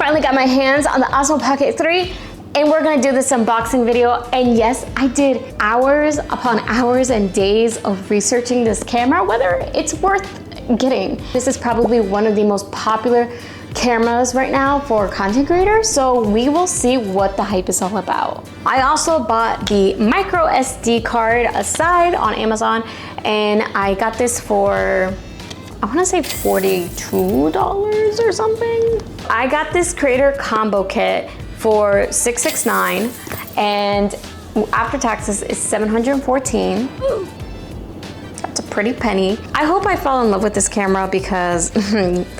finally got my hands on the Osmo Pocket 3 and we're gonna do this unboxing video. And yes, I did hours upon hours and days of researching this camera, whether it's worth getting. This is probably one of the most popular cameras right now for content creators, so we will see what the hype is all about. I also bought the micro SD card aside on Amazon, and I got this for, I want to say $42 or something. I got this creator combo kit for $669, and after taxes is $714. That's a pretty penny. I hope I fall in love with this camera because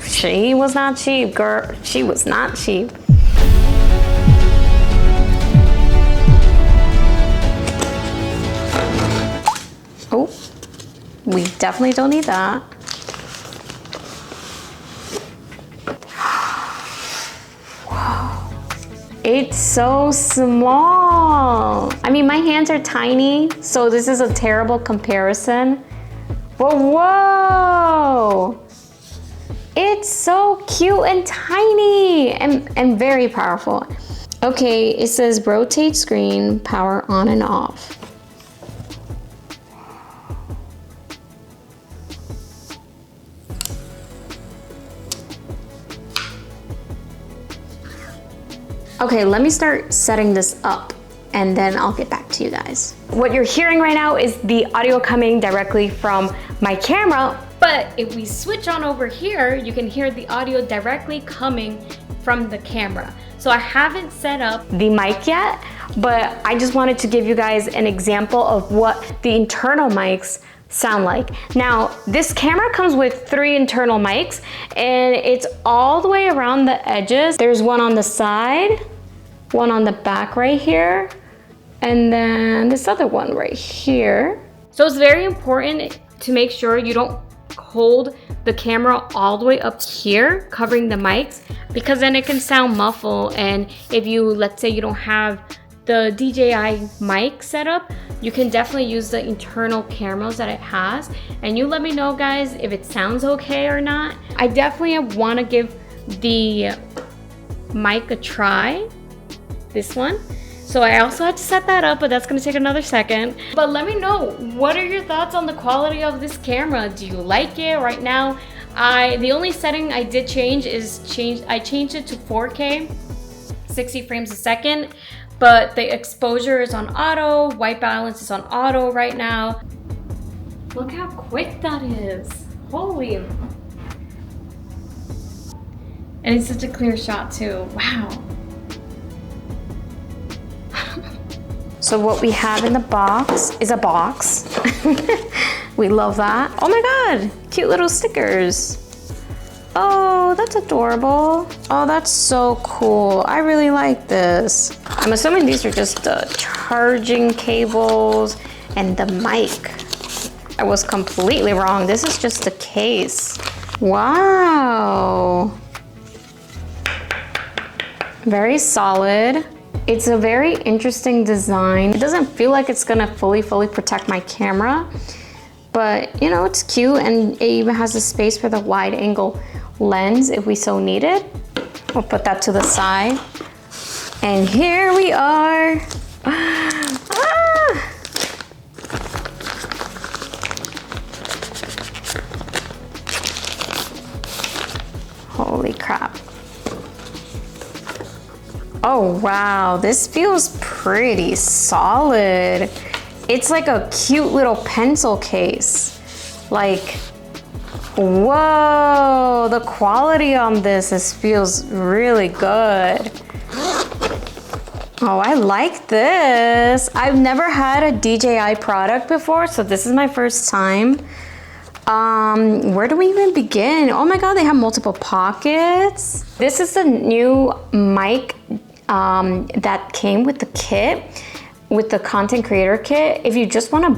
she was not cheap, girl. She was not cheap. Oh, we definitely don't need that. It's so small. I mean, my hands are tiny, so this is a terrible comparison. But whoa! It's so cute and tiny and very powerful. Okay, it says rotate screen, power on and off. Okay, let me start setting this up and then I'll get back to you guys. What you're hearing right now is the audio coming directly from my camera, but if we switch on over here, you can hear the audio directly coming from the camera. So I haven't set up the mic yet, but I just wanted to give you guys an example of what the internal mics sound like. Now, this camera comes with 3 internal mics and it's all the way around the edges. There's one on the side, one on the back right here, and then this other one right here. So it's very important to make sure you don't hold the camera all the way up here, covering the mics, because then it can sound muffled. And if you, let's say you don't have the DJI mic setup, you can definitely use the internal cameras that it has. And you let me know, guys, if it sounds okay or not. I definitely want to give the mic a try, this one. So I also had to set that up, but that's gonna take another second. But let me know, what are your thoughts on the quality of this camera? Do you like it? Right now, the only setting I did change is I changed it to 4K, 60 frames a second. But the exposure is on auto, white balance is on auto right now. Look how quick that is. Holy. And it's such a clear shot too, wow. So what we have in the box is a box. We love that. Oh my God, cute little stickers. Oh, that's adorable. Oh, that's so cool. I really like this. I'm assuming these are just the charging cables and the mic. I was completely wrong. This is just the case. Wow. Very solid. It's a very interesting design. It doesn't feel like it's gonna fully protect my camera, but you know, it's cute, and it even has a space for the wide angle lens if we so need it. We'll put that to the side. And here we are. Ah! Holy crap. Oh wow, this feels pretty solid. It's like a cute little pencil case. Like, whoa, the quality on this feels really good. Oh, I like this. I've never had a DJI product before, so this is my first time. Where do we even begin? Oh my God, they have multiple pockets. This is the new mic that came with the kit, with the content creator kit. If you just want to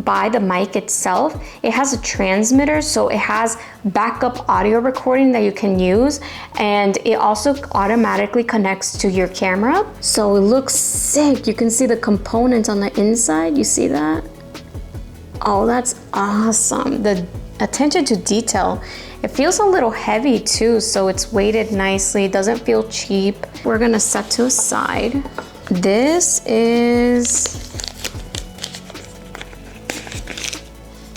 buy the mic itself, it has a transmitter, so it has backup audio recording that you can use, and it also automatically connects to your camera. So it looks sick. You can see the components on the inside. You see that? Oh, that's awesome. The attention to detail It feels a little heavy too, so it's weighted nicely. It doesn't feel cheap. We're gonna set to a side. This is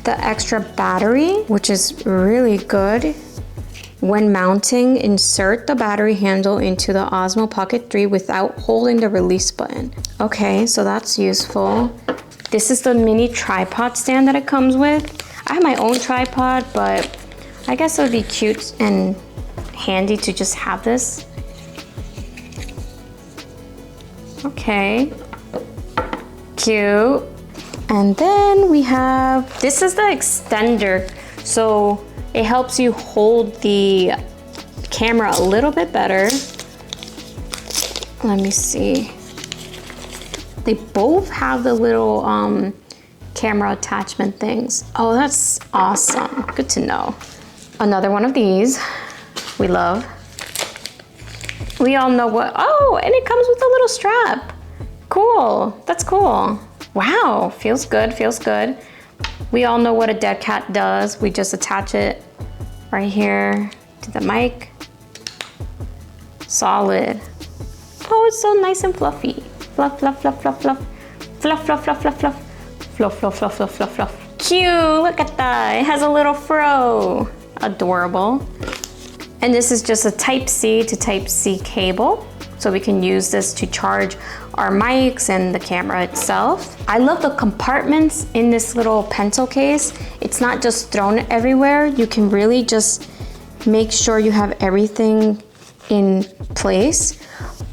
the extra battery, which is really good. When mounting, insert the battery handle into the Osmo Pocket 3 without holding the release button. Okay, so that's useful. This is the mini tripod stand that it comes with. I have my own tripod, but I guess it would be cute and handy to just have this. Okay, cute. And then we have, this is the extender. So it helps you hold the camera a little bit better. Let me see. They both have the little camera attachment things. Oh, that's awesome. Good to know. Another one of these we love. We all know what, oh, and it comes with a little strap. Cool, that's cool. Wow, feels good, feels good. We all know what a dead cat does. We just attach it right here to the mic. Solid. Oh, it's so nice and fluffy. Fluff, fluff, fluff, fluff, fluff. Fluff, fluff, fluff, fluff, fluff. Fluff, fluff, fluff, fluff, fluff, fluff. Cute, look at that. It has a little fro. Adorable. And this is just a Type-C to Type-C cable. So we can use this to charge our mics and the camera itself. I love the compartments in this little pencil case. It's not just thrown everywhere. You can really just make sure you have everything in place.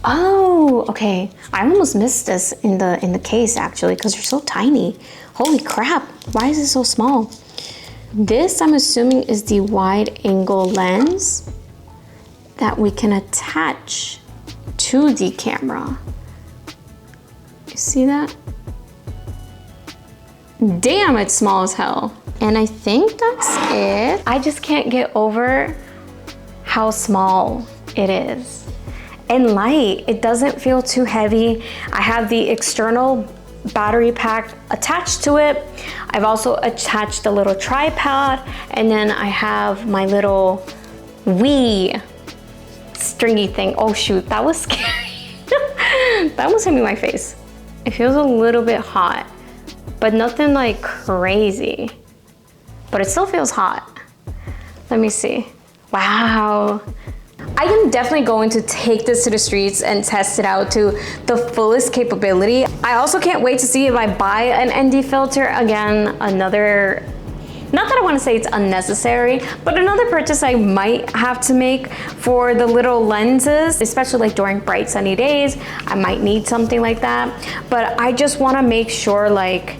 Oh, okay. I almost missed this in the case actually, because they're so tiny. Holy crap, why is it so small? This, I'm assuming, is the wide angle lens that we can attach to the camera. You see that? Damn, it's small as hell. And I think that's it. I just can't get over how small it is. And light, it doesn't feel too heavy. I have the external battery pack attached to it. I've also attached a little tripod, and then I have my little Wii stringy thing. Oh shoot, that was scary. That almost hit me in my face. It feels a little bit hot, but nothing like crazy. But it still feels hot. Let me see. Wow. I am definitely going to take this to the streets and test it out to the fullest capability. I also can't wait to see if I buy an ND filter. Again, another, not that I want to say it's unnecessary, but another purchase I might have to make for the little lenses, especially like during bright sunny days. I might need something like that, but I just want to make sure like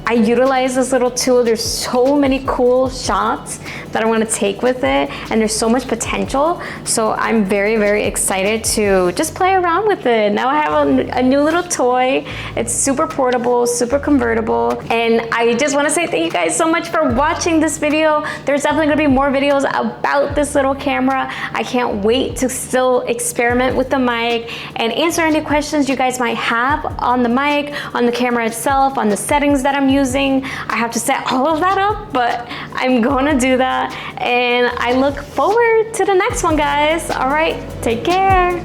I utilize this little tool. There's so many cool shots that I want to take with it, and there's so much potential. So I'm very, very excited to just play around with it. Now I have a new little toy. It's super portable, super convertible. And I just want to say thank you guys so much for watching this video. There's definitely going to be more videos about this little camera. I can't wait to still experiment with the mic and answer any questions you guys might have on the mic, on the camera itself, on the settings that I'm using. I have to set all of that up, but I'm gonna do that, and I look forward to the next one, guys. All right, take care.